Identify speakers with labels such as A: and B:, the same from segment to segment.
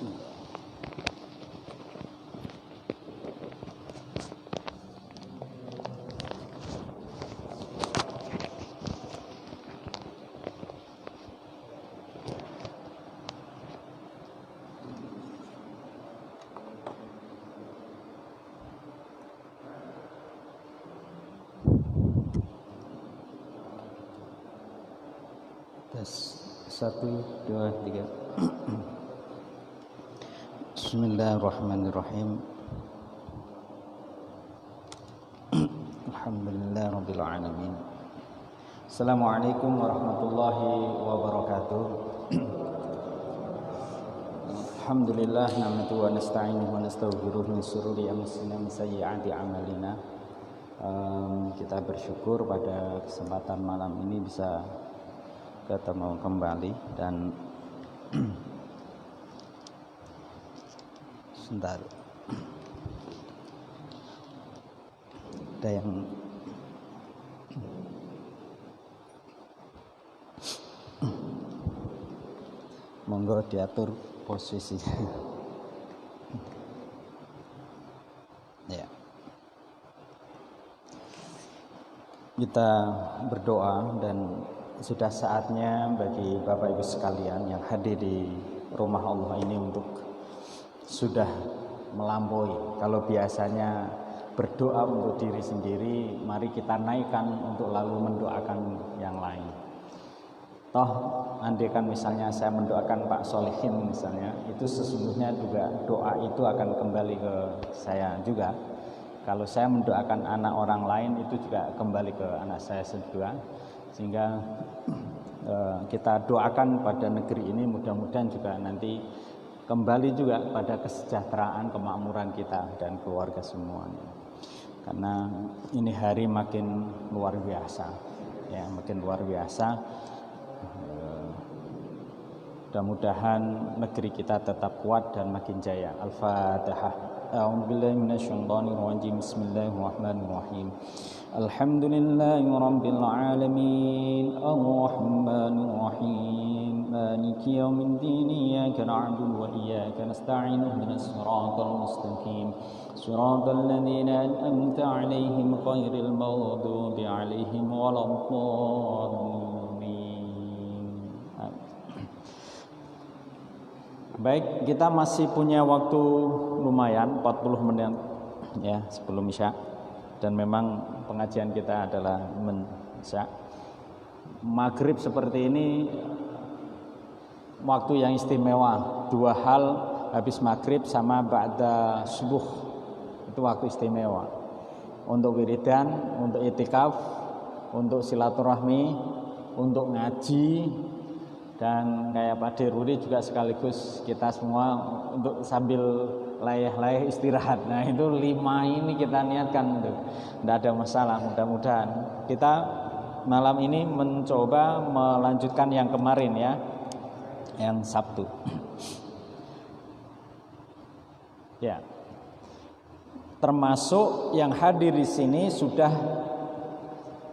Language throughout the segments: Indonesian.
A: Bismillah. Tes 1, 2, 3. Bismillahirrahmanirrahim. Alhamdulillahirabbil alamin. Assalamualaikum warahmatullahi wabarakatuh. Alhamdulillah nahmaduhu wa nasta'inuhu wa nastaghfiruh min shururi anfusina wa min sayyiati a'malina. Kita bersyukur pada kesempatan malam ini bisa ketemu kembali dan sebentar ada yang monggo diatur posisinya ya. Kita berdoa dan sudah saatnya bagi Bapak Ibu sekalian yang hadir di rumah Allah ini untuk sudah melampaui. Kalau biasanya berdoa untuk diri sendiri, mari kita naikkan untuk lalu mendoakan yang lain. Toh andaikan misalnya saya mendoakan Pak Solihin misalnya, itu sesungguhnya juga doa itu akan kembali ke saya juga. Kalau saya mendoakan anak orang lain itu juga kembali ke anak saya juga. Sehingga kita doakan pada negeri ini mudah-mudahan juga nanti kembali juga pada kesejahteraan, kemakmuran kita dan keluarga semuanya. Karena ini hari makin luar biasa, ya makin luar biasa. Mudah-mudahan negeri kita tetap kuat dan makin jaya. Al-Fatihah. A'udzubillahi minasyaitonir rajim. Bismillahirrahmanirrahim. Alhamdulillahi rabbil alamin. Ar-rahmanir rahim. Maliki yaumiddin. Iyyaka na'budu wa iyyaka nasta'in. Ihdinas siratal mustaqim. Siratal ladzina an'amta 'alaihim ghairil maghdubi 'alaihim waladdallin. Baik, kita masih punya waktu lumayan 40 menit ya sebelum Isya. Dan memang pengajian kita adalah Isya. Maghrib seperti ini waktu yang istimewa. Dua hal, habis maghrib sama ba'da subuh, itu waktu istimewa. Untuk wiridan, untuk itikaf, untuk silaturahmi, untuk ngaji. Dan kayak Pak Deruri juga sekaligus kita semua untuk sambil layah-layah istirahat. Nah itu 5 ini kita niatkan tuh. Tidak ada masalah, mudah-mudahan kita malam ini mencoba melanjutkan yang kemarin ya, yang Sabtu. Ya, termasuk yang hadir di sini sudah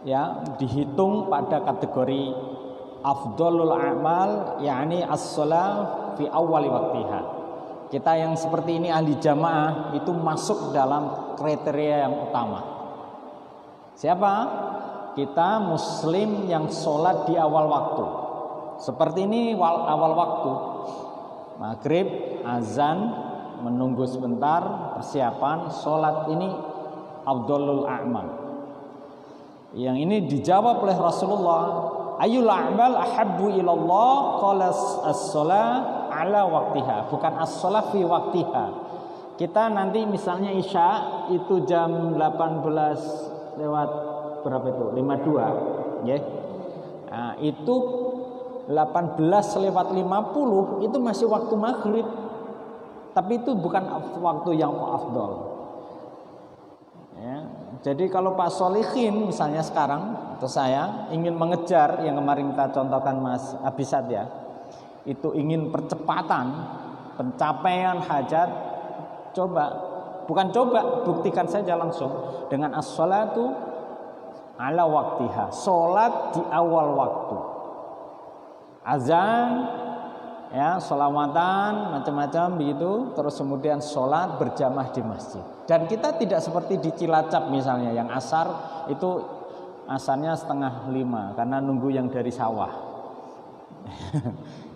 A: ya dihitung pada kategori afdhalul a'mal, yakni as-shalah fi awwali waqtiha. Kita yang seperti ini ahli jamaah itu masuk dalam kriteria yang utama. Siapa? Kita muslim yang sholat di awal waktu. Seperti ini awal waktu. Maghrib, azan, menunggu sebentar, persiapan, sholat ini afdhalul a'mal. Yang ini dijawab oleh Rasulullah. Ayyul a'mal ahabbu ilallah qala as-shalah ala waqtiha, bukan as-shalah fi waqtiha. Kita nanti misalnya Isya itu jam 18 lewat berapa itu? 52 ya. Nah, itu 18 lewat 50 itu masih waktu maghrib. Tapi itu bukan waktu yang afdal. Ya. Jadi kalau Pak Solihin misalnya sekarang atau saya ingin mengejar yang kemarin kita contohkan Mas Abisat ya, itu ingin percepatan pencapaian hajat, buktikan saja langsung dengan as-sholatu ala waktiha, sholat di awal waktu, azan ya, sholawatan macam-macam begitu, terus kemudian sholat berjamaah di masjid. Dan kita tidak seperti di Cilacap misalnya, yang asar itu asarnya 4:30 karena nunggu yang dari sawah.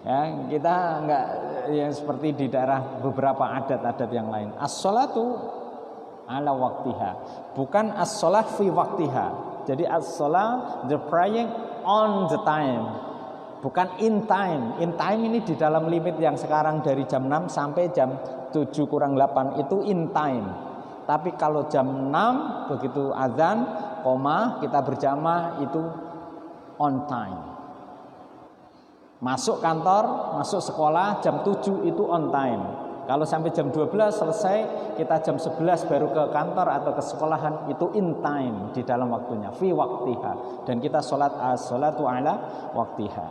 A: Ya, kita enggak yang seperti di daerah beberapa adat-adat yang lain. As-sholatu ala waktiha, bukan as-sholat fi waktiha. Jadi as-sholat, the praying on the time, bukan in time. In time ini di dalam limit yang sekarang dari jam 6 sampai jam 7:08 itu in time. Tapi kalau jam 6 begitu azan, kita berjamaah itu on time. Masuk kantor, masuk sekolah jam 7 itu on time. Kalau sampai jam 12 selesai, kita jam 11 baru ke kantor atau ke sekolahan, itu in time di dalam waktunya, fi waktiha. Dan kita sholat as-sholatu ala waktiha.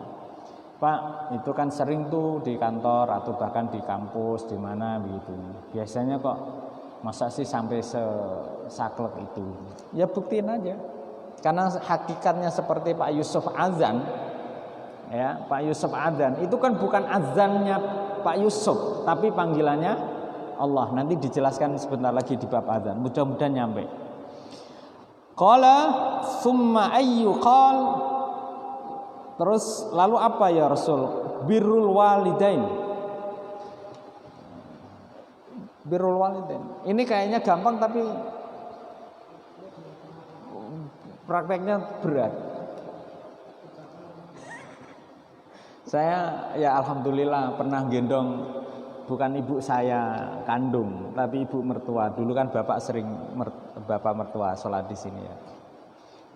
A: Pak, itu kan sering tuh di kantor atau bahkan di kampus di mana begitu. Biasanya kok masa sih sampai saklek itu? Ya buktiin aja. Karena hakikatnya seperti Pak Yusuf azan, ya, Pak Yusuf azan itu kan bukan azannya Pak Yusuf, tapi panggilannya Allah. Nanti dijelaskan sebentar lagi di bab azan. Mudah-mudahan nyampe. Qala summa ayyu qal, terus lalu apa ya Rasul? Birrul walidain. Birrul walidain. Ini kayaknya gampang tapi prakteknya berat. Saya ya alhamdulillah pernah gendong bukan ibu saya kandung, tapi ibu mertua. Dulu kan bapak bapak mertua sholat di sini ya.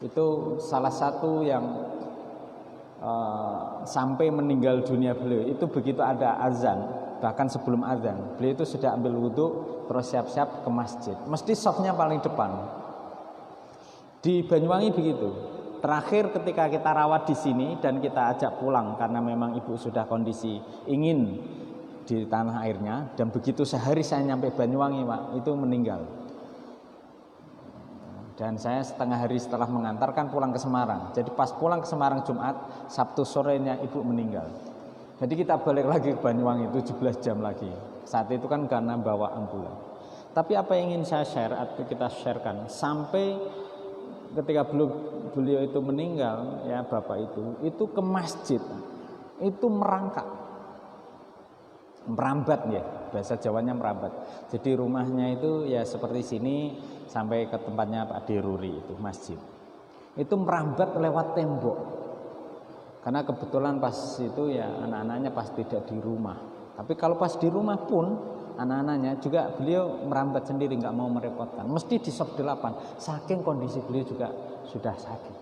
A: Itu salah satu yang sampai meninggal dunia beliau itu begitu ada azan, bahkan sebelum azan beliau itu sudah ambil wudhu terus siap-siap ke masjid. Mesti softnya paling depan. Di Banyuwangi begitu. Terakhir ketika kita rawat di sini dan kita ajak pulang karena memang ibu sudah kondisi ingin di tanah airnya, dan begitu sehari saya nyampe Banyuwangi Pak, itu meninggal. Dan saya setengah hari setelah mengantarkan pulang ke Semarang. Jadi pas pulang ke Semarang Jumat, Sabtu sorenya ibu meninggal. Jadi kita balik lagi ke Banyuwangi 17 jam lagi. Saat itu kan karena bawa ambulan. Tapi apa yang ingin saya share atau kita sharekan, sampai ketika beliau itu meninggal ya bapak itu ke masjid itu merambat ya, bahasa Jawanya merambat. Jadi rumahnya itu ya seperti sini sampai ke tempatnya Pak Deruri itu masjid. Itu merambat lewat tembok. Karena kebetulan pas itu ya anak-anaknya pas tidak di rumah. Tapi kalau pas di rumah pun anak-anaknya juga beliau merambat sendiri, nggak mau merepotkan. Mesti di sop 8, saking kondisi beliau juga sudah sakit.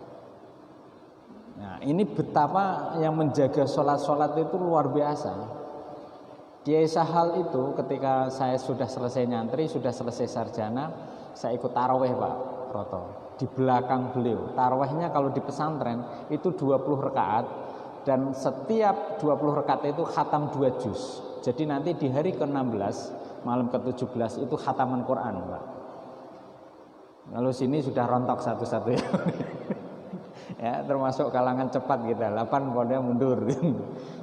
A: Nah ini betapa yang menjaga sholat-sholat itu luar biasa. Kiai Sahal itu ketika saya sudah selesai nyantri, sudah selesai sarjana, saya ikut taraweh Pak Proto. Di belakang beliau, tarawehnya kalau di pesantren itu 20 rakaat. Dan setiap 20 rakaat itu khatam 2 juz. Jadi nanti di hari ke-16 malam ke-17 itu khataman Quran Pak. Lalu sini sudah rontok satu-satu ya. Ya termasuk kalangan cepat kita, 8 pokoknya mundur.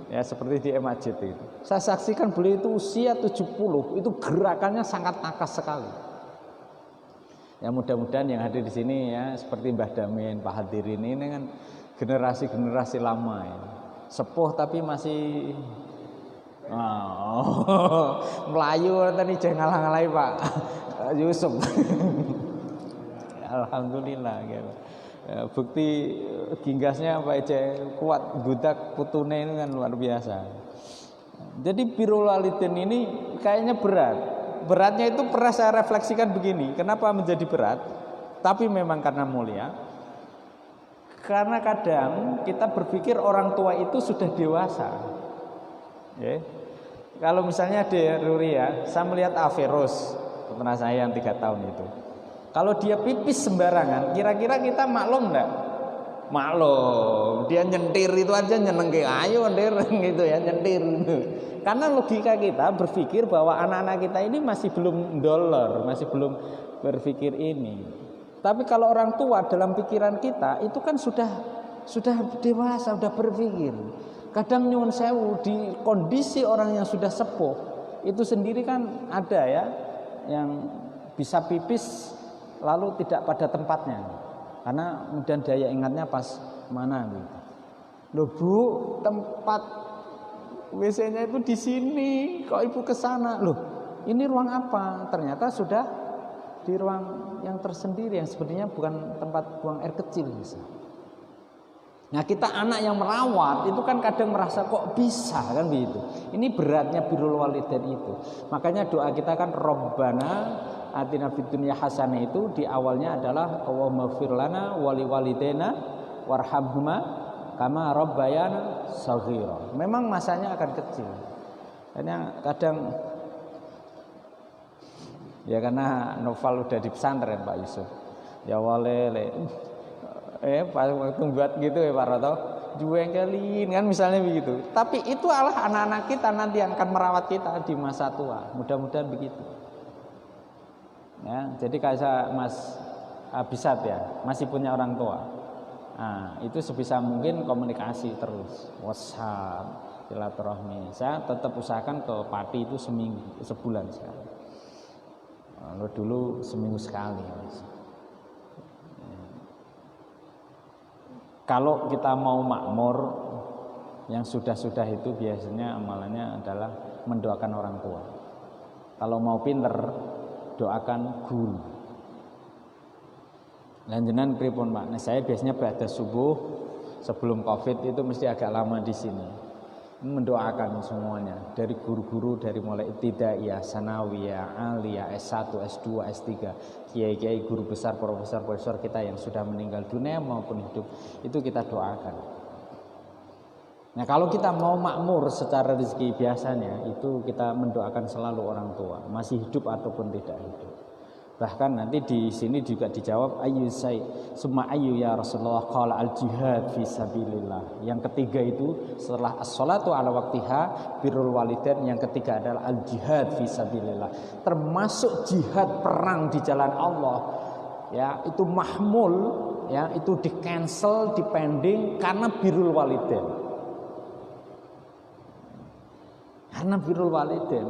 A: Ya seperti di masjid itu. Saya saksikan beliau itu usia 70, itu gerakannya sangat takas sekali. Ya mudah-mudahan yang hadir di sini ya seperti Mbah Damin, Pak Hadirin ini kan generasi-generasi lama ya. Sepuh tapi masih Melayu tadi jangan ngalah-ngalahi Pak Yusuf. Alhamdulillah gitu. Ya, bukti ginggasnya Pak Ece kuat, budak putune itu kan luar biasa. Jadi birrul walidain ini kayaknya berat. Beratnya itu pernah saya refleksikan begini, kenapa menjadi berat? Tapi memang karena mulia. Karena kadang kita berpikir orang tua itu sudah dewasa. Ya. Kalau misalnya di Ruri ya, saya melihat Averus, putra saya yang 3 tahun itu. Kalau dia pipis sembarangan, kira-kira kita maklum enggak? Maklum. Dia nyentir itu aja nyenengke, ayo ndir gitu ya, nyentir. Karena logika kita berpikir bahwa anak-anak kita ini masih belum dolor, masih belum berpikir ini. Tapi kalau orang tua dalam pikiran kita itu kan sudah dewasa, sudah berpikir. kadang nyuwun sewu di kondisi orang yang sudah sepuh itu sendiri kan ada ya yang bisa pipis lalu tidak pada tempatnya karena kemudian daya ingatnya pas mana gitu. Loh Bu, tempat WC-nya itu di sini, kok Ibu ke sana? Loh, ini ruang apa? Ternyata sudah di ruang yang tersendiri yang sebenarnya bukan tempat buang air kecil misalnya. Nah kita anak yang merawat itu kan kadang merasa kok bisa kan begitu. Ini beratnya birrul walidain itu. Makanya doa kita kan Rabbana atina fid dunya hasanah itu di awalnya adalah Allahumma ighfir lana wali walidaina warhamhuma kama rabbayana shaghira. Memang masanya akan kecil. Karena kadang ya karena Noval udah di pesantren Pak Yusuf. Ya walele pas waktu buat gitu ya Pak Roto juengkelin kan misalnya begitu. Tapi itu adalah anak-anak kita nanti yang akan merawat kita di masa tua. Mudah-mudahan begitu. Ya, jadi kayak Mas Abisat ya masih punya orang tua. Nah, itu sebisa mungkin komunikasi terus. WhatsApp, silaturahmi. Saya tetap usahakan ke Pati itu seminggu, sebulan sekali. Lalu dulu seminggu sekali. Mas. Kalau kita mau makmur yang sudah-sudah itu biasanya amalannya adalah mendoakan orang tua. Kalau mau pinter doakan guru. Lanjutan pripun Pak? Nah, saya biasanya pada subuh sebelum Covid itu mesti agak lama di sini. Mendoakan semuanya dari guru-guru dari mulai ibtidaiyah, sanawiyah, aliyah, S1, S2, S3, kiai-kiai guru besar, profesor kita yang sudah meninggal dunia maupun hidup itu kita doakan. Nah, kalau kita mau makmur secara rezeki biasanya itu kita mendoakan selalu orang tua, masih hidup ataupun tidak hidup. Bahkan nanti di sini juga dijawab summa ayyu ya Rasulullah qala al jihad fi sabilillah. Yang ketiga itu setelah as-shalatu ala waqtiha birrul walidain, yang ketiga adalah al jihad fi sabilillah. Termasuk jihad perang di jalan Allah. Ya, itu mahmul ya, itu di cancel, dipending karena birrul walidain. Karena birrul walidain.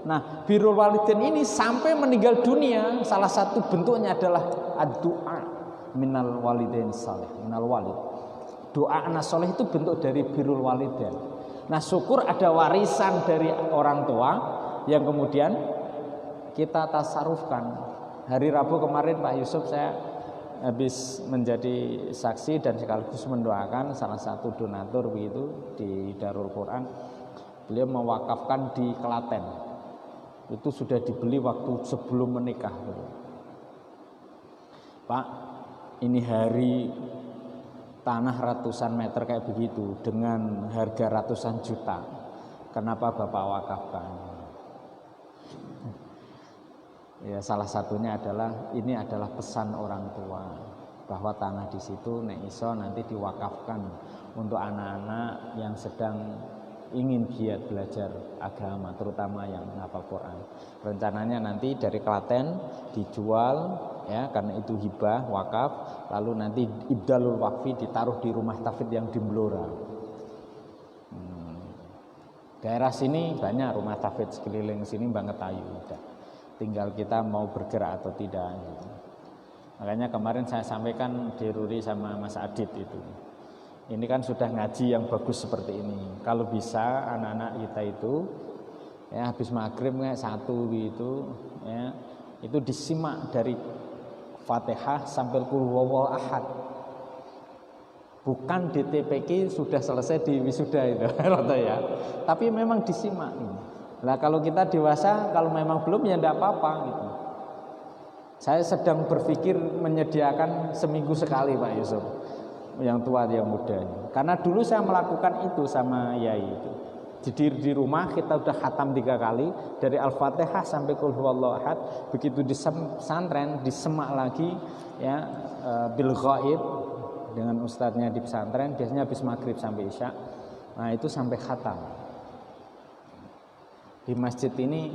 A: Nah, birrul walidain ini sampai meninggal dunia salah satu bentuknya adalah ad-du'a minal walidain salih, minal walid. Doa anak soleh itu bentuk dari birrul walidain. Nah, syukur ada warisan dari orang tua yang kemudian kita tasarufkan. Hari Rabu kemarin Pak Yusuf saya habis menjadi saksi dan sekaligus mendoakan salah satu donatur begitu di Darul Quran. Beliau mewakafkan di Klaten. Itu sudah dibeli waktu sebelum menikah. Pak, ini hari tanah ratusan meter kayak begitu dengan harga ratusan juta. Kenapa Bapak wakafkan? Ya, salah satunya adalah ini adalah pesan orang tua bahwa tanah di situ nek iso nanti diwakafkan untuk anak-anak yang sedang ingin giat belajar agama, terutama yang menghafal Quran. Rencananya nanti dari Klaten dijual ya, karena itu hibah wakaf, lalu nanti ibdalul wakfi ditaruh di rumah tahfidz yang di Blora. Daerah sini banyak rumah tahfidz sekeliling sini banget ayu. Tinggal kita mau bergerak atau tidak gitu. Makanya kemarin saya sampaikan di Ruri sama Mas Adit itu. Ini kan sudah ngaji yang bagus seperti ini. Kalau bisa anak-anak kita itu ya habis maghrib kayak satu gitu ya, itu disimak dari Fatihah sampai Qul huwallahu ahad. Bukan DTPK sudah selesai di wisuda itu ya. Tapi memang disimak ini. Nah, kalau kita dewasa kalau memang belum ya enggak apa-apa gitu. Saya sedang berpikir menyediakan seminggu sekali Pak Yusuf, yang tua yang muda. Karena dulu saya melakukan itu sama Yai itu. Jadi di rumah kita udah khatam 3 kali dari Al-Fatihah sampai Qul huwallahu ahad. Begitu di pesantren disemak lagi ya bil ghaib dengan ustadznya di pesantren, biasanya habis maghrib sampai isya. Nah, itu sampai khatam. Di masjid ini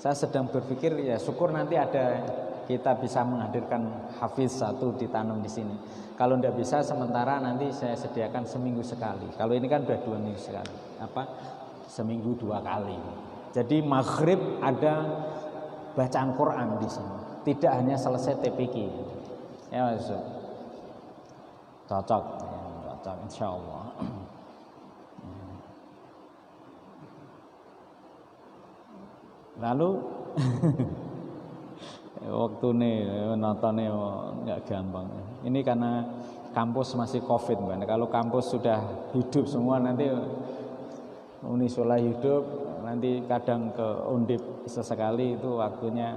A: saya sedang berpikir ya syukur nanti ada kita bisa menghadirkan hafiz satu ditanam di sini. Kalau tidak bisa sementara nanti saya sediakan seminggu sekali. Kalau ini kan sudah 2 minggu sekali. Seminggu 2 kali. Jadi maghrib ada bacaan Quran di sini. Tidak hanya selesai TPQ. Ya Mas. Cocok, insya Allah. Lalu waktu nih nontonnya nggak gampang. Ini karena kampus masih COVID, Mbak. Kalau kampus sudah hidup semua nanti Unisola hidup, nanti kadang ke Undip sesekali itu waktunya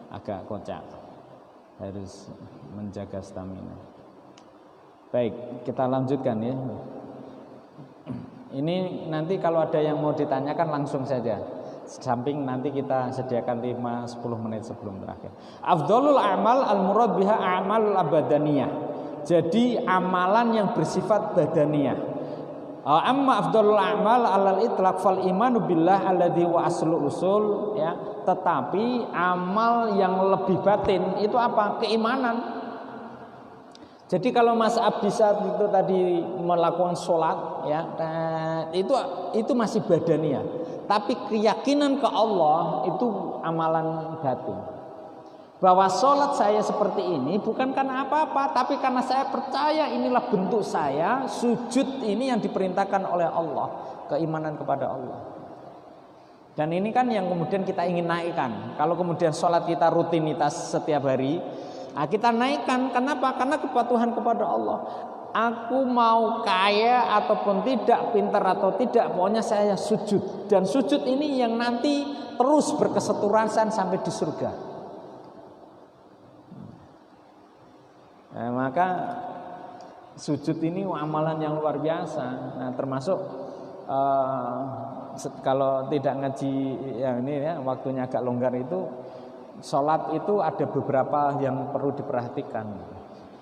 A: agak kocak. Harus menjaga stamina. Baik, kita lanjutkan ya. Ini nanti kalau ada yang mau ditanyakan langsung saja. Samping nanti kita sediakan 5-10 menit sebelum terakhir. Afdhalul a'mal al-murad biha a'malul abadaniyah. Jadi amalan yang bersifat badaniyah. Amma afdhalul a'mal alal itlaq fal imanu billah alladzi wa aslu usul ya. Tetapi amal yang lebih batin itu apa? Keimanan. Jadi kalau Mas Abdisat itu tadi melakukan sholat ya, itu masih badaniyah. Tapi keyakinan ke Allah itu amalan batin. Bahwa sholat saya seperti ini bukan karena apa-apa, tapi karena saya percaya inilah bentuk saya, sujud ini yang diperintahkan oleh Allah, keimanan kepada Allah. Dan ini kan yang kemudian kita ingin naikkan. Kalau kemudian sholat kita rutinitas setiap hari, nah kita naikkan. Kenapa? Karena kepatuhan kepada Allah. Aku mau kaya ataupun tidak, pintar atau tidak, pokoknya saya sujud. Dan sujud ini yang nanti terus berkeseturasan sampai di surga. Nah, maka sujud ini amalan yang luar biasa. Nah, termasuk kalau tidak ngaji yang ini ya, waktunya agak longgar itu, sholat itu ada beberapa yang perlu diperhatikan.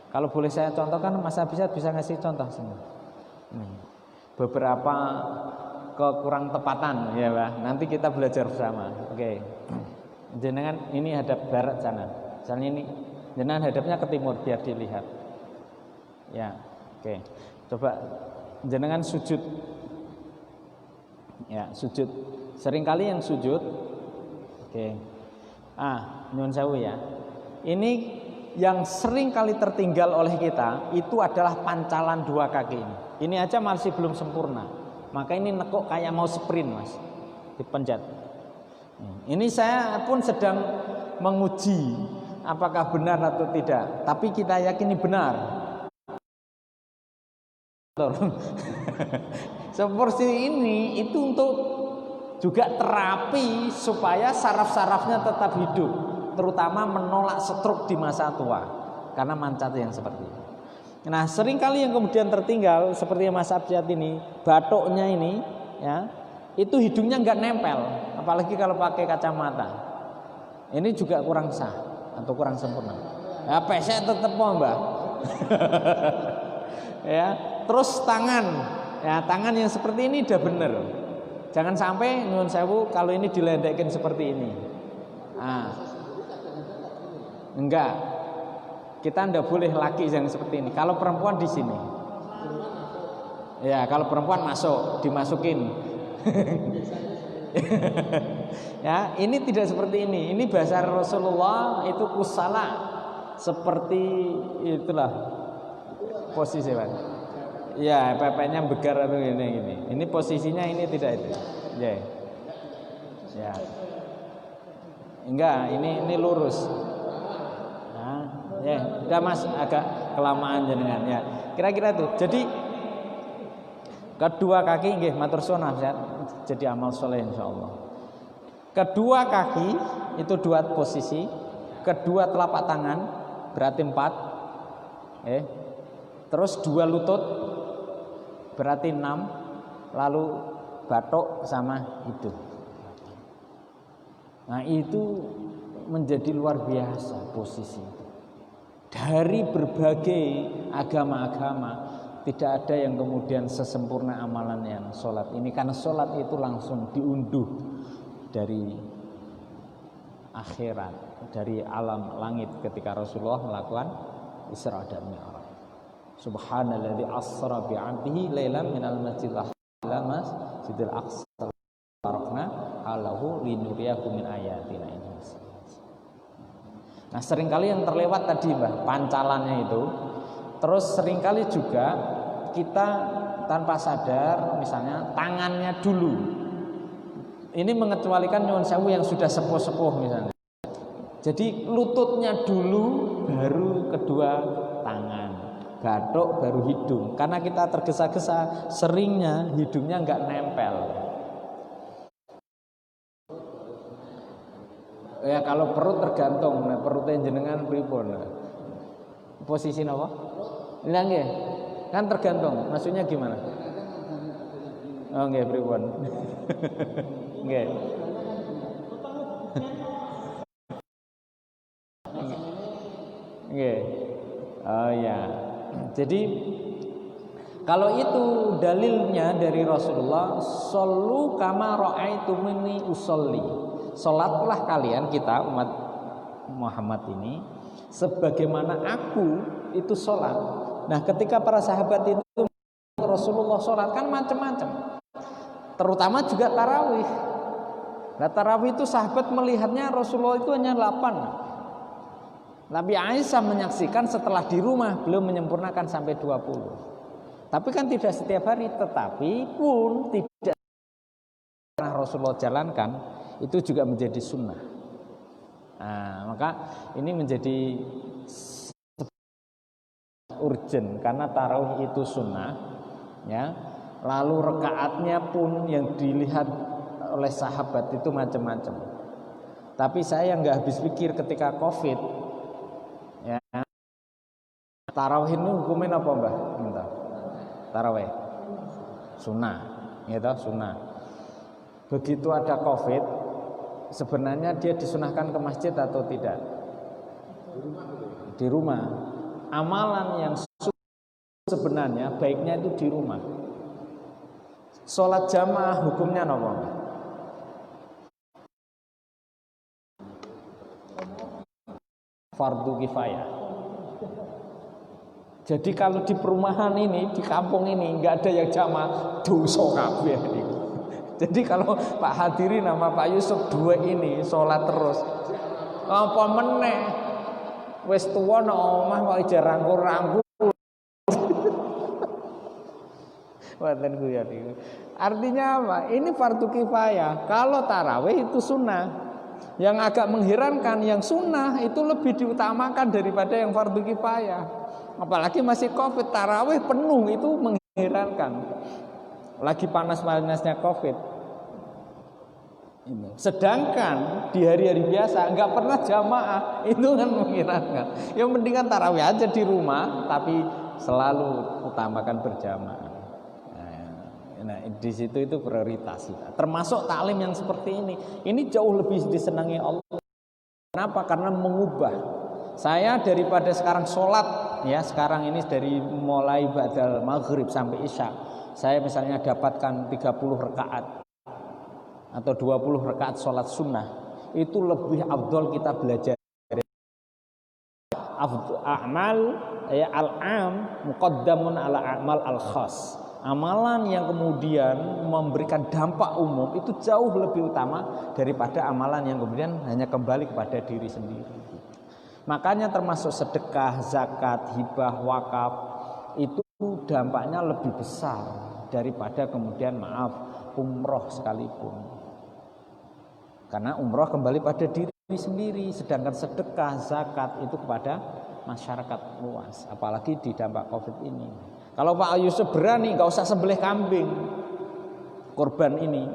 A: Kalau boleh saya contohkan, Mas Abisat bisa ngasih contoh semua. Beberapa kekurang tepatan ya Pak. Nanti kita belajar bersama. Oke. Jenengan ini hadap barat sana. Misalnya ini jenengan hadapnya ke timur biar dilihat. Ya. Oke. Coba jenengan sujud. Ya, sujud. Seringkali yang sujud. Oke. Nyun sewu ya. Ini yang sering kali tertinggal oleh kita itu adalah pancalan 2 kaki ini. Ini aja masih belum sempurna. Maka ini nekuk kayak mau sprint Mas. Dipencet. Ini saya pun sedang menguji apakah benar atau tidak. Tapi kita yakini benar. Seperti ini itu untuk juga terapi supaya saraf-sarafnya tetap hidup, terutama menolak stroke di masa tua karena mancat yang seperti ini. Nah, seringkali yang kemudian tertinggal seperti Mas Abjad ini, batuknya ini ya, itu hidungnya enggak nempel, apalagi kalau pakai kacamata. Ini juga kurang sah atau kurang sempurna. Ya, pesek tetap mau, Mbak. Ya, terus tangan. Ya, tangan yang seperti ini udah bener. Jangan sampai nyuwun sewu kalau ini diledekkan seperti ini. Enggak. Kita enggak boleh laki yang seperti ini. Kalau perempuan di sini. Ya, kalau perempuan masuk, dimasukin. Ya, ini tidak seperti ini. Ini bahasa Rasulullah itu kusala seperti itulah posisi Pak. Ya, pepeknya begar atau gini. Ini posisinya ini tidak itu. Ya. Ya. Enggak, ini lurus. Nah, ya, udah Mas agak kelamaan jenengan ya. Kira-kira itu. Jadi kedua kaki nggih matur suwun jadi amal soleh insyaallah. Kedua kaki itu 2 posisi, kedua telapak tangan berarti 4. Terus 2 lutut berarti 6, lalu batuk sama hidung. Nah, itu menjadi luar biasa posisi itu. Dari berbagai agama-agama tidak ada yang kemudian sesempurna amalan yang sholat ini, karena sholat itu langsung diunduh dari akhirat, dari alam langit ketika Rasulullah melakukan Isra dan Mi'raj. Subhanalladzi asra bi 'abdihi lailan minal masjidil haram ila masjidil aqsa barakna halahu linuriyahu min ayatina. Nah, seringkali yang terlewat tadi Mbah, pancalannya itu. Terus seringkali juga kita tanpa sadar misalnya tangannya dulu. Ini mengecualikan nyuwun sewu yang sudah sepuh-sepuh misalnya. Jadi lututnya dulu baru kedua tangan. Gathuk baru hidung. Karena kita tergesa-gesa, seringnya hidungnya enggak nempel. Ya kalau perut tergantung, nah perutnya jenengan pripun. Posisi napa? Lah nggih. Kan tergantung, maksudnya gimana? Oh nggih pripun? Nggih. Nggih. Oh ya. Jadi kalau itu dalilnya dari Rasulullah, shollu kama ra'aitumuni usolli. Salatlah kalian, kita umat Muhammad ini sebagaimana aku itu salat. Nah, ketika para sahabat itu Rasulullah salat kan macam-macam. Terutama juga tarawih. Nah, tarawih itu sahabat melihatnya Rasulullah itu hanya 8. Nabi Aisyah menyaksikan setelah di rumah beliau menyempurnakan sampai 20. Tapi kan tidak setiap hari, tetapi pun tidak pernah Rasulullah jalankan itu juga menjadi sunnah. Nah, maka ini menjadi urgent karena tarawih itu sunnah, ya. Lalu rakaatnya pun yang dilihat oleh sahabat itu macam-macam. Tapi saya nggak habis pikir ketika COVID, ya. Tarawih ini hukumnya apa Mbah? Minta. Tarawih sunnah, gitu, sunnah. Begitu ada COVID, sebenarnya dia disunahkan ke masjid atau tidak? Di rumah. Amalan yang sebenarnya baiknya itu di rumah. Sholat jamaah hukumnya apa? Fardu kifayah. Jadi kalau di perumahan ini, di kampung ini nggak ada yang jamaah, dosa kabeh. Jadi kalau Pak Hadirin sama Pak Yusuf dua ini sholat terus, apa meneh? Wis tuwa nang omah kok ija rangkul-rangkul. Waten guyon iki. Artinya apa? Ini fardu kifayah. Kalau tarawih itu sunnah. Yang agak mengherankan, yang sunnah itu lebih diutamakan daripada yang fardu kifayah. Apalagi masih COVID, tarawih penuh, itu mengherankan. Lagi panas-panasnya COVID. Sedangkan di hari-hari biasa nggak pernah jamaah, itu kan mengherankan. Yang penting kan tarawih aja di rumah, tapi selalu utamakan berjamaah. Nah, di situ itu prioritas kita. Termasuk taklim yang seperti ini. Ini jauh lebih disenangi Allah. Kenapa? Karena mengubah. Saya daripada sekarang sholat, ya sekarang ini dari mulai ba'dal maghrib sampai isya, saya misalnya dapatkan 30 rakaat atau 20 rakaat sholat sunnah, itu lebih afdol kita belajar a'mal ya al-am muqaddamun ala a'mal al-khas. Amalan yang kemudian memberikan dampak umum itu jauh lebih utama daripada amalan yang kemudian hanya kembali kepada diri sendiri. Makanya termasuk sedekah, zakat, hibah, wakaf itu dampaknya lebih besar daripada kemudian umroh sekalipun. Karena umroh kembali pada diri sendiri, sedangkan sedekah, zakat itu kepada masyarakat luas, apalagi di dampak COVID ini. Kalau Pak Yusuf berani, nggak usah sembelih kambing, korban ini,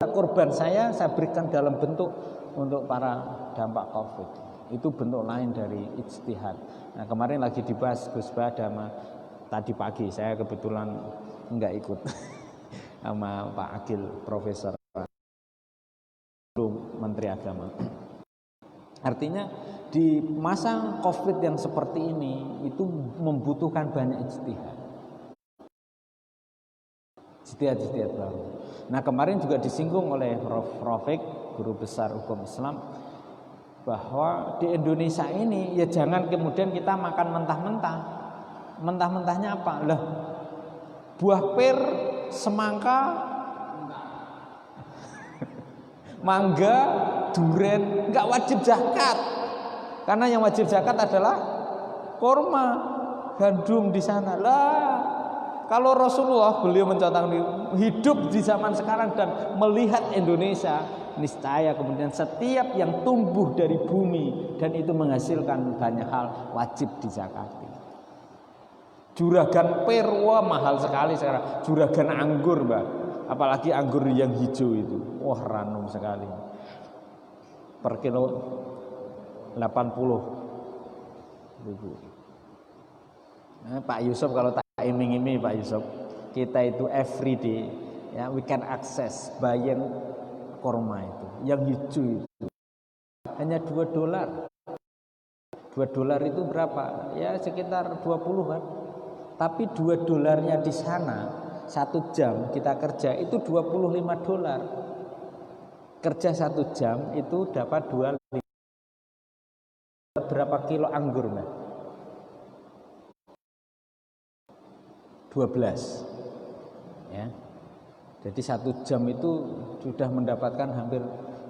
A: korban saya berikan dalam bentuk untuk para dampak COVID. Itu bentuk lain dari ijtihad. Nah kemarin lagi dibahas Gus Badama tadi pagi, saya kebetulan nggak ikut sama Pak Agil, Profesor Menteri Agama. Artinya di masa COVID yang seperti ini itu membutuhkan banyak ijtihad baru. Nah kemarin juga disinggung oleh Prof. Rafiq guru besar hukum Islam, bahwa di Indonesia ini ya jangan kemudian kita makan mentah-mentah. Mentah-mentahnya apa? Lah, buah pir, semangka, mangga, duren enggak wajib zakat. Karena yang wajib zakat adalah kurma, gandum di sana. Lah, kalau Rasulullah beliau mencontohkan hidup di zaman sekarang dan melihat Indonesia, niscaya kemudian setiap yang tumbuh dari bumi dan itu menghasilkan banyak hal wajib dizakati. Juragan pir, wah mahal sekali sekarang. Juragan anggur, Mbak. Apalagi anggur yang hijau itu. Wah, ranum sekali. Per kilo 80.000. Nah, Pak Yusuf kalau tak iming-iming Pak Yusuf, kita itu everyday ya we can access bayar korma itu yang hijau itu hanya $2. $2 itu berapa? Ya sekitar 20 kan. Tapi $2 di sana 1 jam kita kerja itu $25. Kerja 1 jam itu dapat 25. Berapa kilo anggur, Mbak? 12. Ya. Jadi 1 jam itu sudah mendapatkan hampir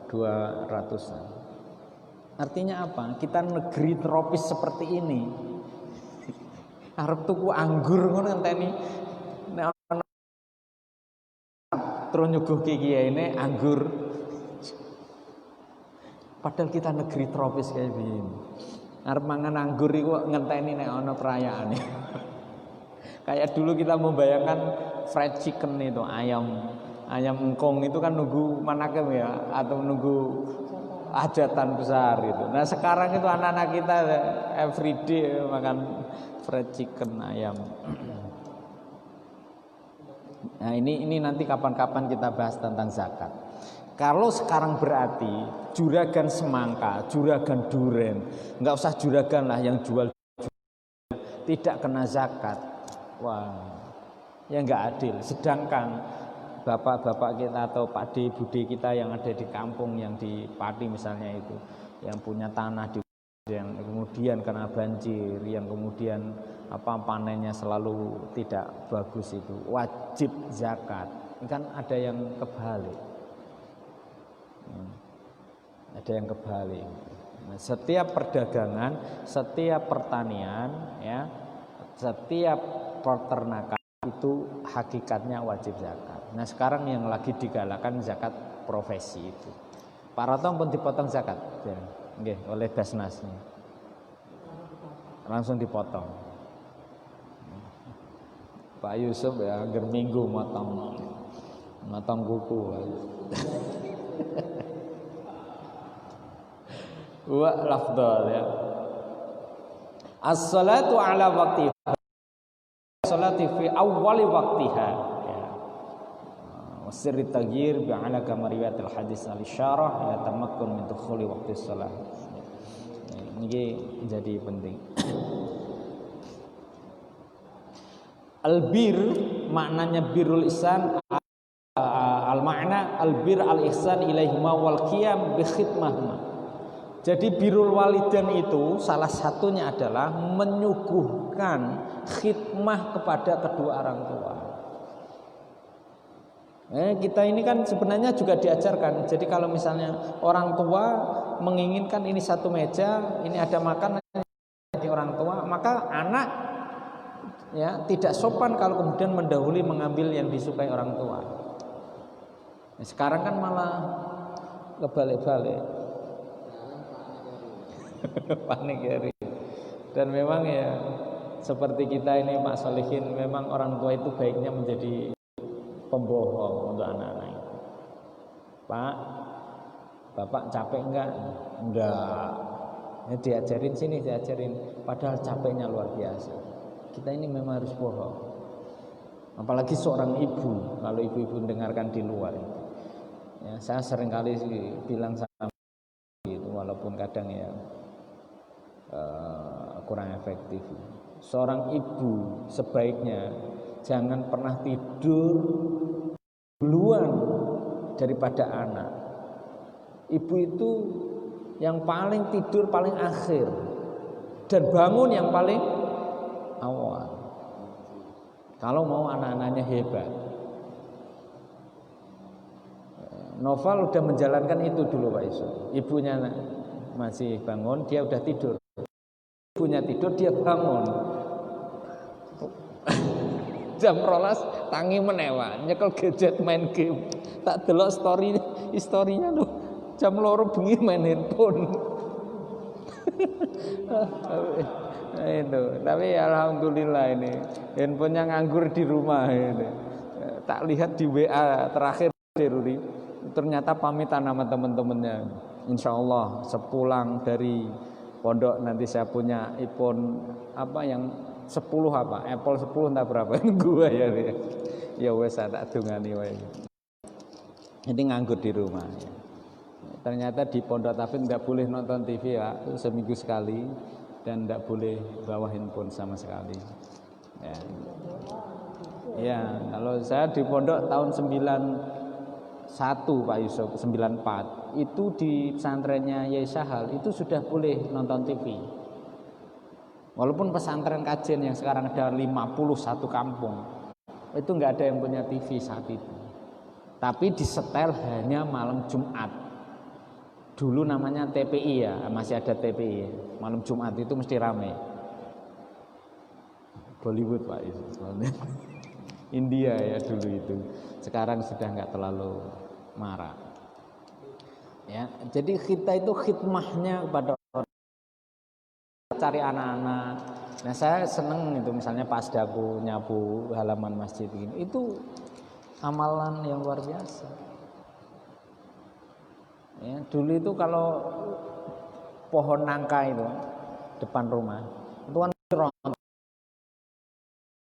A: 200-an. Artinya apa? Kita negeri tropis seperti ini. Arep tuku anggur ngono ngenteni. Nek terus nyuguhke kiyaine anggur. Padahal kita negeri tropis kayak begini. Arep mangan anggur iku ngenteni nek ana perayaane. Kayak dulu kita membayangkan fried chicken itu, ayam engkong itu kan nunggu manakem ya, atau nunggu hajatan besar itu. Nah sekarang itu anak-anak kita everyday makan fried chicken ayam. Nah ini nanti kapan-kapan kita bahas tentang zakat. Kalau sekarang berarti juragan semangka, juragan duren, nggak usah juragan lah yang jual tidak kena zakat. Wah, ya nggak adil. Sedangkan bapak-bapak kita atau pakde bude kita yang ada di kampung, yang di Pati misalnya itu, yang punya tanah di yang kemudian kena banjir, yang kemudian panennya selalu tidak bagus itu wajib zakat. Ini kan ada yang kebalik. Ada yang kebalik. Nah, setiap perdagangan, setiap pertanian, ya, setiap peternakan itu hakikatnya wajib zakat. Nah sekarang yang lagi digalakan zakat profesi itu. Pak Rotong pun dipotong zakat, ya, oleh Basnas. Langsung dipotong. Pak Yusuf ya hampir minggu motong kuku. Wa lafdal ya. As-salatu ala waqti salati fi awwali waqtiha ya. Wasir taghyir bi ala kama riwayatil hadis al-isyarah ila tamakkun min dukhuli waqti shalah. Ini jadi penting. Al-bir maknanya birrul ihsan, al-makna al-bir al-ihsan ilaihima wal qiyam bi khidmahma. Jadi birrul walidain itu salah satunya adalah menyuguhkan khidmah kepada kedua orang tua. Kita ini kan sebenarnya juga diajarkan. Jadi kalau misalnya orang tua menginginkan ini satu meja, ini ada makanan di orang tua, maka anak ya tidak sopan kalau kemudian mendahului mengambil yang disukai orang tua. Nah, sekarang kan malah kebalik-balik. Panik ya. Dan memang ya seperti kita ini Pak Solihin, memang orang tua itu baiknya menjadi pembohong untuk anak-anak itu. Pak, Bapak capek enggak? Enggak. Ya, diajarin sini, diajarin. Padahal capeknya luar biasa. Kita ini memang harus bohong. Apalagi seorang ibu, kalau ibu-ibu dengarkan di luar. Ya, saya seringkali bilang sama itu, walaupun kadang ya kurang efektif. Seorang ibu sebaiknya jangan pernah tidur duluan daripada anak.
B: Ibu itu yang paling tidur paling akhir dan bangun yang paling awal. Kalau mau anak-anaknya hebat. Novel udah menjalankan itu dulu Pak Yusuf. Ibunya masih bangun, dia udah tidur. Ibunya tidur, dia bangun. Jam 12 tangi menewa, nyekel gadget main game. Tak delok historinya lho. Jam 2 bengi main handphone. Itu, tapi alhamdulillah ini handphonenya nganggur di rumah ini. Tak lihat di WA terakhir Rudi, ternyata pamitan sama teman-temannya. Insya Allah sepulang dari pondok nanti saya punya iPhone apa yang 10 apa, Apple 10 entah berapa gua ya. Ya wes tak dungani wae. Ini nganggur di rumah. Ternyata di pondok Tafid nggak boleh nonton TV ya, seminggu sekali dan nggak boleh bawa handphone sama sekali. Ya. Ya, kalau saya di pondok tahun 91 Pak Yusuf, 94 itu di pesantrennya Yai Sahal itu sudah boleh nonton TV. Walaupun pesantren kajian yang sekarang ada 51 kampung itu nggak ada yang punya TV saat itu. Tapi disetel hanya malam Jumat. Dulu namanya TPI ya, masih ada TPI. Malam Jumat itu mesti ramai. Bollywood Pak Yusuf. India ya dulu itu. Sekarang sudah nggak terlalu marak. Ya, jadi kita itu khidmahnya kepada orang, cari anak-anak. Nah, saya seneng itu misalnya pas daku nyapu halaman masjid ini. Itu amalan yang luar biasa. Ya, dulu itu kalau pohon nangka itu depan rumah, itu kan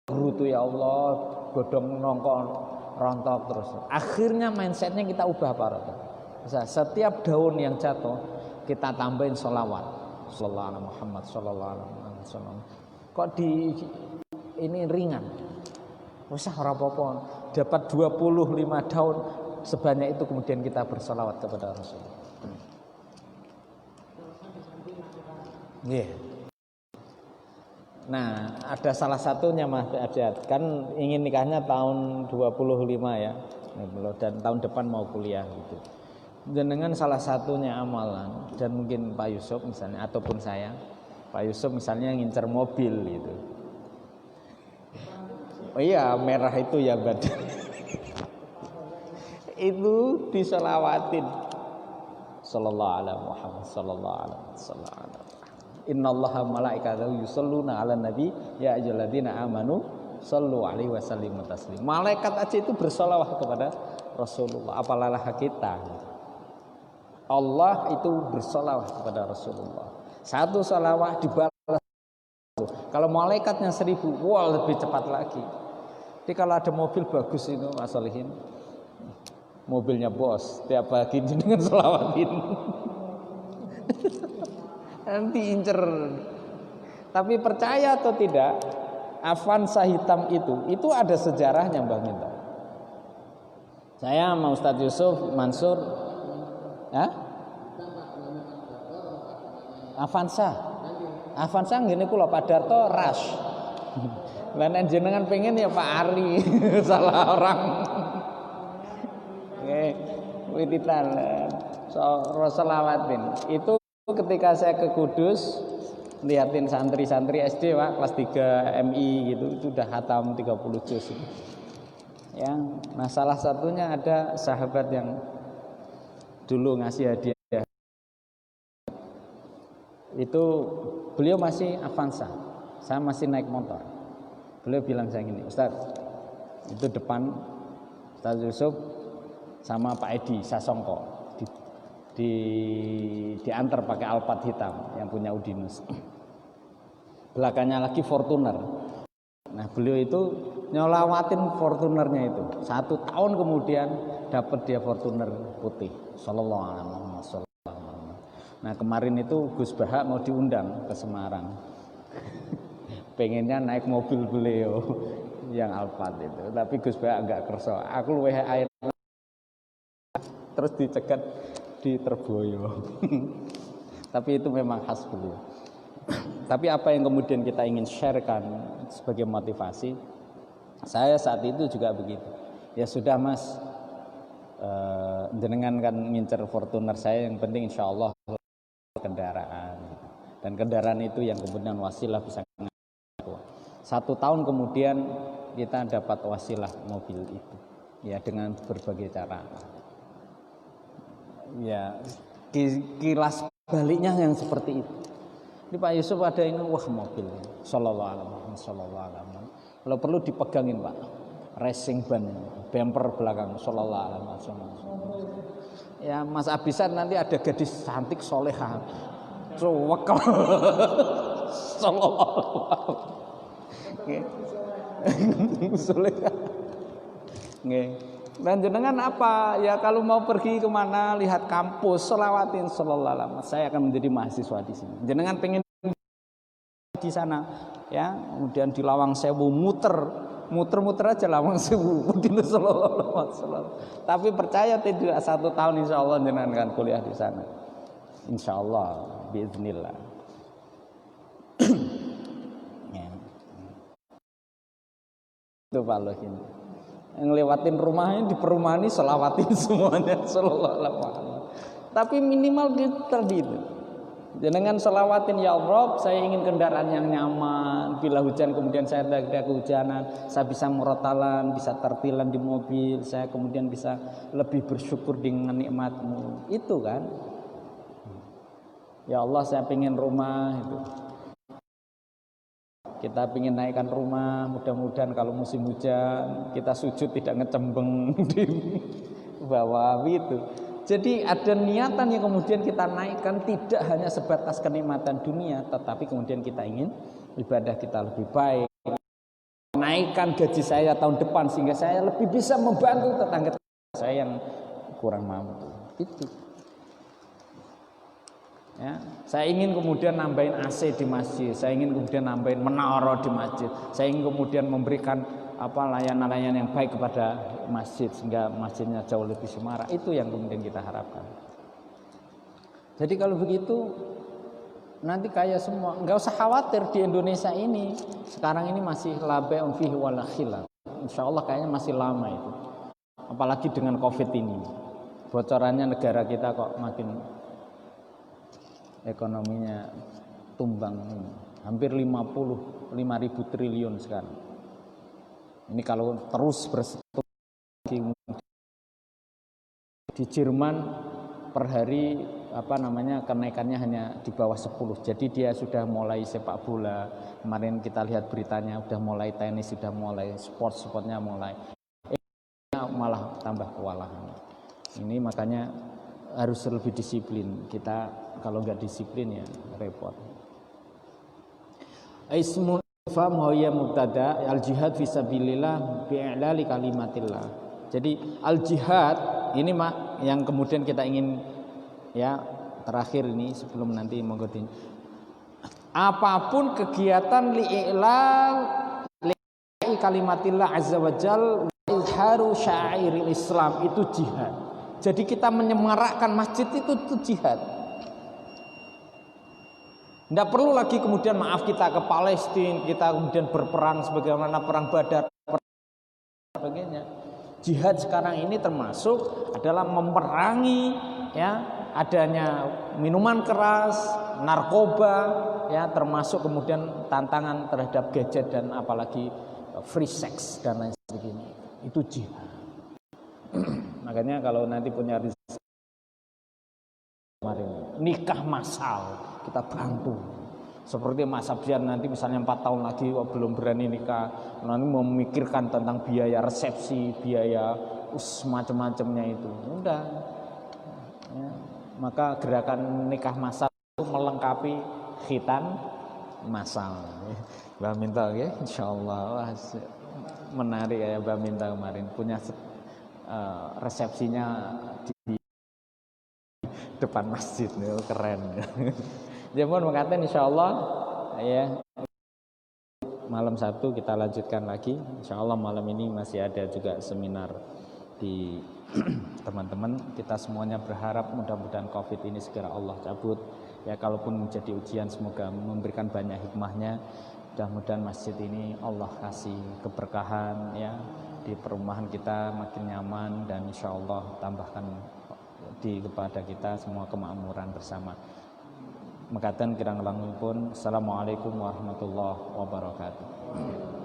B: gerutu ya Allah, godong nongkol rontok terus. Akhirnya mindsetnya kita ubah Pak. Setiap daun yang jatuh kita tambahin sholawat, sallallahu alaihi Muhammad, sallallahu alaihi wasallam. Kok di ini ringan? Usah ora apa-apa. Dapat 25 daun sebanyak itu kemudian kita bersolawat kepada Rasul. Yeah. Nah, ada salah satunya Mas Abjad, kan ingin nikahnya tahun 25 ya, dan tahun depan mau kuliah gitu. Dengan salah satunya amalan dan mungkin Pak Yusuf misalnya ataupun saya, Pak Yusuf misalnya ngincer mobil gitu. Oh iya, merah itu ya badan. Itu diselawatin sallallahu alaihi Muhammad sallallahu alaihi wasallam. Innallaha malaikatahu yusholluna 'alan nabi ya ayyuhalladzina amanu shallu alaihi wasallimu taslima. Malaikat aja itu bersolawat kepada Rasulullah, apalagi kita. Allah itu bersolawat kepada Rasulullah. Satu solawat dibalas. Kalau malaikatnya 1000, wah lebih cepat lagi. Jadi kalau ada mobil bagus itu Mas Solihin, mobilnya bos, tiap pagi dengan selawatin. Nanti incer. Tapi percaya atau tidak, Avanza hitam itu ada sejarahnya Mbah Minto. Saya sama Ustadz Yusuf Mansur, Avanza ngene kula Pak Darto Rush. Lah nek jenengan pengen ya Pak Ari, salah orang. Nggih, wititan selawatin. Itu ketika saya ke Kudus lihatin santri-santri SD Pak kelas 3 MI gitu, itu udah khatam 30 juz. Ya, nah salah satunya ada sahabat yang dulu ngasih hadiah. Itu beliau masih Avanza, saya masih naik motor. Beliau bilang saya gini, Ustaz, itu depan Ustaz Yusuf sama Pak Edi Sasongko diantar pakai Alphard hitam yang punya Udinus. Belakangnya lagi Fortuner. Nah beliau itu nyolawatin Fortunernya itu. 1 tahun kemudian dapat dia Fortuner putih. Sallallahu alaihi wasallam. Nah kemarin itu Gus Bahak mau diundang ke Semarang. Pengennya naik mobil beliau yang Alphard itu. Tapi Gus Bahak enggak kerso. Aku luweh air terus dicegat
A: di Terboyo. Tapi itu memang khas beliau. Tapi apa yang kemudian kita ingin sharekan sebagai motivasi, saya saat itu juga begitu. Ya sudah Mas, jenengan kan ngincer Fortuner, saya yang penting insya Allah kendaraan. Dan kendaraan itu yang kemudian wasilah bisa. 1 tahun kemudian kita dapat wasilah mobil itu, ya dengan berbagai cara. Ya kilas baliknya yang seperti itu. Ini Pak Yusuf ada ini, wah mobil, sallallahu alaihi wasallam. Kalau perlu dipegangin Pak, racing ban, bumper belakang, sallallahu alaihi wasallam. Ya Mas Abisan nanti ada gadis cantik solehah, cuwek, sallallahu alaihi wasallam. Solehah. Dan jenengan apa? Ya kalau mau pergi kemana, lihat kampus, selawatin sallallahu alaihi wasallam. Saya akan menjadi mahasiswa di sini. Jenengan pengen di sana, ya. Kemudian di Lawang Sewu muter aja Lawang Sewu, sallallahu alaihi wasallam. Tapi percaya tidak 1 tahun insya Allah jenengan akan kuliah di sana. Insya Allah, biiznillah. Ya. Itu Pak Lohin. Ngelewatin rumahnya di perumahan ini selawatin semuanya sallallahu alaihi wasallam. Tapi minimal kita gitu. Jangan selawatin ya Allah, saya ingin kendaraan yang nyaman. Bila hujan kemudian saya tidak kehujanan, saya bisa murotalan, bisa tertilan di mobil, saya kemudian bisa lebih bersyukur dengan nikmat-Mu. Itu kan. Ya Allah, saya pengen rumah itu. Kita ingin naikkan rumah, mudah-mudahan kalau musim hujan kita sujud tidak ngecembeng di bawah itu. Jadi ada niatan yang kemudian kita naikkan, tidak hanya sebatas kenikmatan dunia, tetapi kemudian kita ingin ibadah kita lebih baik. Naikkan gaji saya tahun depan sehingga saya lebih bisa membantu tetangga saya yang kurang mampu. Itu. Ya, saya ingin kemudian nambahin AC di masjid, saya ingin kemudian nambahin menara di masjid, saya ingin kemudian memberikan layanan-layanan yang baik kepada masjid sehingga masjidnya jauh lebih semarak. Itu yang kemudian kita harapkan. Jadi kalau begitu nanti kaya semua, nggak usah khawatir di Indonesia ini. Sekarang ini masih labe'un fihi wala khilaf. Insya Allah kayaknya masih lama itu. Apalagi dengan COVID ini, bocorannya negara kita kok makin ekonominya tumbang, hampir 55.000 triliun sekarang. Ini kalau terus bersetuju di Jerman per hari kenaikannya hanya di bawah 10. Jadi dia sudah mulai sepak bola. Kemarin kita lihat beritanya sudah mulai tenis, sudah mulai sportnya mulai. Malah tambah kewalahan. Ini makanya harus lebih disiplin. Kita kalau nggak disiplin ya repot. Ismul fam hoya mubtada al jihad fisabilillah bi'ilali kalimatillah. Jadi al jihad ini yang kemudian kita ingin ya terakhir ini sebelum nanti mengikuti. Apapun kegiatan li'ilal kalimatillah azza wajal izharu syairil Islam itu jihad. Jadi kita menyemarakkan masjid itu jihad. Tidak perlu lagi kemudian maaf kita ke Palestina, kita kemudian berperang sebagaimana perang Badar, sebagainya. Jihad sekarang ini termasuk adalah memerangi ya adanya minuman keras, narkoba, ya termasuk kemudian tantangan terhadap gadget dan apalagi free sex dan lain sebagainya. Itu jihad. Makanya kalau nanti punya nikah massal kita bantu. Seperti Mas Abdian nanti misalnya 4 tahun lagi belum berani nikah, nanti memikirkan tentang biaya resepsi, biaya macam-macamnya itu. Udah. Ya. Maka gerakan nikah massal itu melengkapi khitan massal. Mbak Minta ya, insyaallah menarik ya Mbak Minta kemarin punya resepsinya di depan masjid, keren. Jamun mengatakan insyaallah ya malam Sabtu kita lanjutkan lagi. Insyaallah malam ini masih ada juga seminar di teman-teman, kita semuanya berharap mudah-mudahan Covid ini segera Allah cabut. Ya, kalaupun menjadi ujian semoga memberikan banyak hikmahnya. Mudah-mudahan masjid ini Allah kasih keberkahan ya, di perumahan kita makin nyaman, dan insya Allah tambahkan kepada kita semua kemakmuran bersama. Mekaten kirang langkung pun. Assalamualaikum warahmatullahi wabarakatuh.